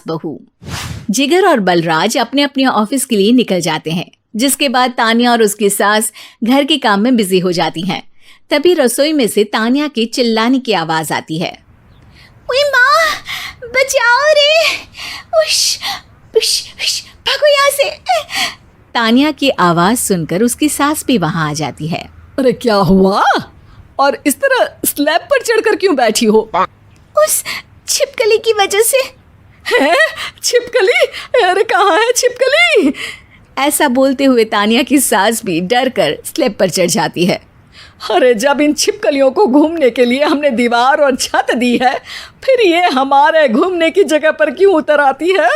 बहू। जिगर और बलराज अपने अपने ऑफिस के लिए निकल जाते हैं, जिसके बाद तानिया और उसकी सास घर के काम में बिजी हो जाती हैं। तभी रसोई में से तानिया के चिल्लाने की आवाज आती है। ओए माँ, बचाओ रे, उश, उश, उश, भागो यहाँ से। तानिया की आवाज सुनकर उसकी सास भी वहां आ जाती है। अरे क्या हुआ? और इस तरह स्लैब पर चढ़कर क्यों बैठी हो? उस छिपकली की वजह से। है? छिपकली? अरे कहाँ है छिपकली? ऐसा बोलते हुए तानिया की सास भी डर कर स्लैब पर चढ़ जाती है। अरे जब इन छिपकलियों को घूमने के लिए हमने दीवार और छत दी है, फिर ये हमारे घूमने की जगह पर क्यों उतर आती है?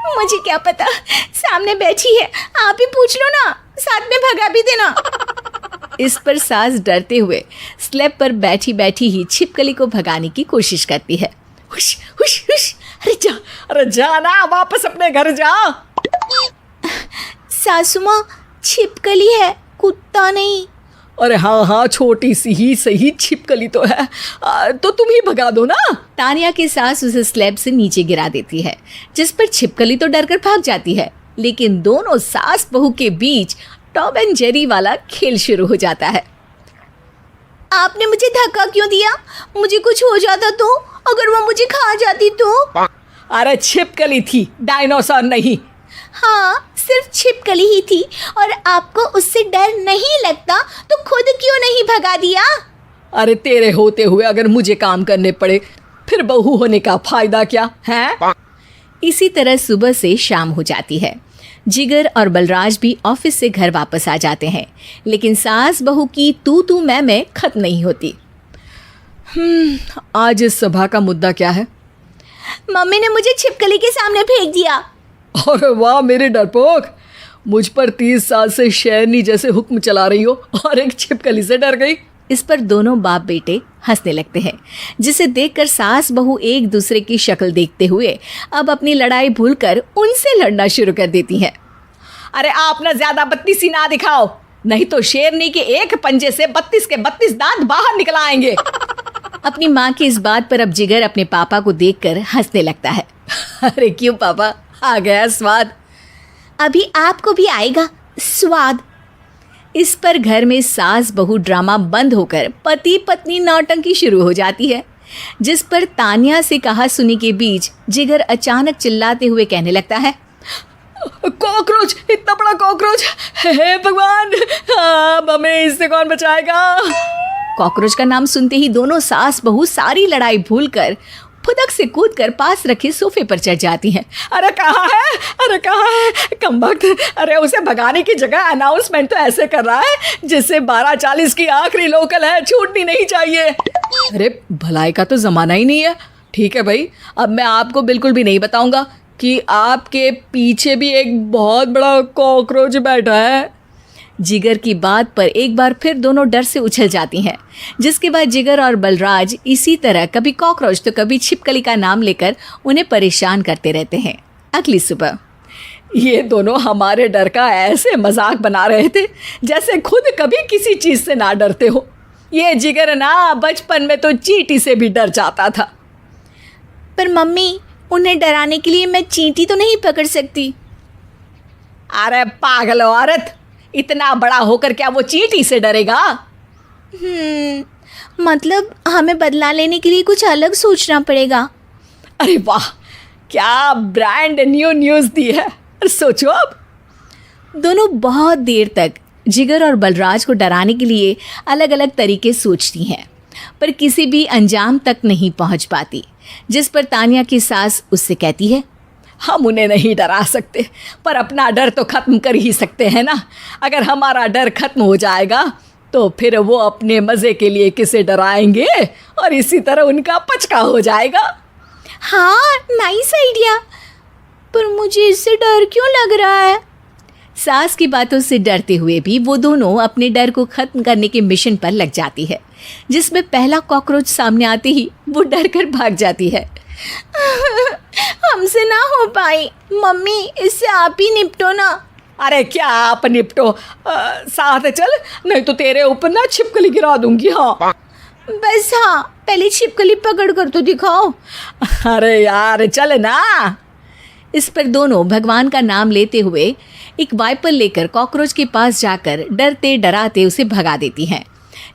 मुझे क्या पता, सामने बैठी है, आप ही पूछ लो ना, साथ में भगा भी देना। इस पर सास डरते हुए स्लैब पर बैठी बैठी ही छिपकली को भगाने की कोशिश करती है। हुश, हुश, हुश, अरे जा ना, वापस अपने घर जा। सासू माँ, छिपकली है, कुत्ता नहीं। अरे हाँ, छोटी सी ही सही छिपकली तो है, तो तुम ही भगा दो ना। तानिया की सास उसे स्लैब से नीचे गिरा देती है, जिस पर छिपकली तो डरकर भाग जाती है, लेकिन दोनों सास बहू के बीच टॉम एंड जेरी वाला खेल शुरू हो जाता है। आपने मुझे धक्का क्यों दिया? मुझे कुछ हो जाता तो? अगर वो मुझे खा जाती तो? अरे छिपकली थी, डायनासोर नहीं। हाँ, सिर्फ छिपकली ही थी, और आपको उससे डर नहीं लगता तो खुद क्यों नहीं भगा दिया? अरे तेरे होते हुए अगर मुझे काम करने पड़े, फिर बहू होने का फायदा क्या है? इसी तरह सुबह से शाम हो जाती है। जिगर और बलराज भी ऑफिस से घर वापस आ जाते हैं, लेकिन सास बहू की तू मैं खत्म नहीं होती। आज इस सभा का मुद्दा क्या है? मम्मी ने मुझे छिपकली के सामने फेंक दिया। अरे वाह मेरे डरपोक, मुझ पर 30 साल से शेरनी जैसे हुक्म चला रही हो और एक छिपकली से डर गई। इस पर दोनों बाप बेटे हंसने लगते हैं, जिसे देखकर सास बहू एक दूसरे की शक्ल देखते हुए अब अपनी लड़ाई भूलकर उनसे लड़ना शुरू कर देती हैं। अरे आप ना ज्यादा बत्तीसी ना दिखाओ, नहीं तो शेरनी के एक पंजे से 32 के 32 दांत बाहर निकल आएंगे। अपनी माँ की इस बात पर अब जिगर अपने पापा को देखकर हंसने लगता है। अरे क्यों पापा, आ गया स्वाद। अभी आपको भी आएगा स्वाद। इस पर घर में सास बहू ड्रामा बंद होकर पति पत्नी नौटंकी शुरू हो जाती है, जिस पर तानिया से कहा सुनी के बीच जिगर अचानक चिल्लाते हुए कहने लगता है। कॉकरोच, इतना बड़ा कॉकरोच, हे भगवान, अब हमें इससे कौन बचाएगा? कॉकरोच का नाम सुनते ही दोनों सास बहू सारी लड़ाई भूलकर फुदक से कूदकर पास रखे सोफे पर चढ़ जाती हैं। अरे कहाँ है, अरे कहाँ है कमबख्त? अरे उसे भगाने की जगह अनाउंसमेंट तो ऐसे कर रहा है जिससे 12:40 की आखिरी लोकल है, छूटनी नहीं चाहिए। अरे भलाई का तो ज़माना ही नहीं है। ठीक है भाई, अब मैं आपको बिल्कुल भी नहीं बताऊंगा कि आपके पीछे भी एक बहुत बड़ा कॉकरोच बैठा है। जिगर की बात पर एक बार फिर दोनों डर से उछल जाती हैं, जिसके बाद जिगर और बलराज इसी तरह कभी कॉकरोच तो कभी छिपकली का नाम लेकर उन्हें परेशान करते रहते हैं। अगली सुबह ये दोनों हमारे डर का ऐसे मजाक बना रहे थे जैसे खुद कभी किसी चीज़ से ना डरते हो। ये जिगर ना बचपन में तो चींटी से भी डर जाता था। पर मम्मी, उन्हें डराने के लिए मैं चींटी तो नहीं पकड़ सकती। अरे पागल औरत, इतना बड़ा होकर क्या वो चींटी से डरेगा? मतलब हमें बदला लेने के लिए कुछ अलग सोचना पड़ेगा। अरे वाह, क्या ब्रांड न्यू न्यूज़ दी है। सोचो अब। दोनों बहुत देर तक जिगर और बलराज को डराने के लिए अलग अलग तरीके सोचती हैं, पर किसी भी अंजाम तक नहीं पहुंच पाती, जिस पर तानिया की सास उससे कहती है। हम उन्हें नहीं डरा सकते, पर अपना डर तो ख़त्म कर ही सकते हैं ना। अगर हमारा डर ख़त्म हो जाएगा तो फिर वो अपने मज़े के लिए किसे डराएंगे और इसी तरह उनका पचका हो जाएगा। हाँ, नाइस आइडिया, पर मुझे इससे डर क्यों लग रहा है? सास की बातों से डरते हुए भी वो दोनों अपने डर को ख़त्म करने के मिशन पर लग जाती है, जिसमें पहला कॉकरोच सामने आते ही वो डर कर भाग जाती है। हमसे ना हो पाई मम्मी, इससे आप ही निपटो ना। अरे क्या आप निपटो, साथ चल, नहीं तो तेरे ऊपर ना छिपकली गिरा दूंगी। हाँ बस हाँ, पहले छिपकली पकड़ कर तो दिखाओ। अरे यार चल ना। इस पर दोनों भगवान का नाम लेते हुए एक वाइपर लेकर कॉकरोच के पास जाकर डरते डराते उसे भगा देती हैं,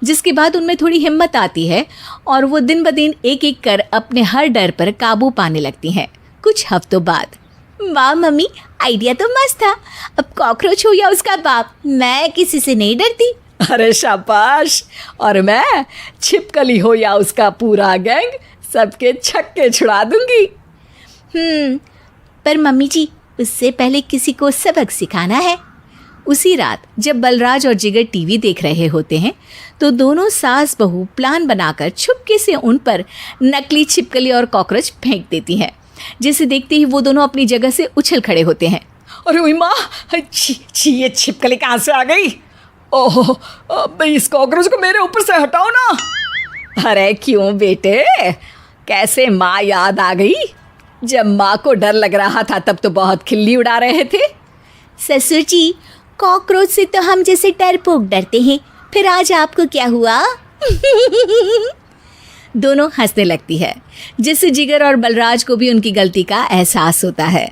जिसके बाद उनमें थोड़ी हिम्मत आती है और वो दिन ब दिन एक एक कर अपने हर डर पर काबू पाने लगती हैं। कुछ हफ्तों बाद, वाह मम्मी, आइडिया तो मस्त था। अब कॉकरोच हो या उसका बाप, मैं किसी से नहीं डरती। अरे शाबाश। और मैं छिपकली हो या उसका पूरा गैंग, सबके छक्के छुड़ा दूंगी। पर मम्मी जी, उससे पहले किसी को सबक सिखाना है। उसी रात जब बलराज और जिगर टीवी देख रहे होते हैं तो दोनों सास बहू प्लान बनाकर छुपके से उन पर नकली छिपकली और कॉकरोच फेंक देती हैं, जिसे देखते ही वो दोनों अपनी जगह से उछल खड़े होते हैं। अरे उई माँ, छी ये छिपकली कहाँ से आ गई? ओह, अब इस कॉकरोच को मेरे ऊपर से हटाओ ना। अरे क्यों बेटे, कैसे माँ याद आ गई? जब माँ को डर लग रहा था तब तो बहुत खिल्ली उड़ा रहे थे। ससुर जी, कॉकरोच से तो हम जैसे डरपोक डरते हैं, फिर आज आपको क्या हुआ? दोनों हंसने लगती है, जिससे जिगर और बलराज को भी उनकी गलती का एहसास होता है।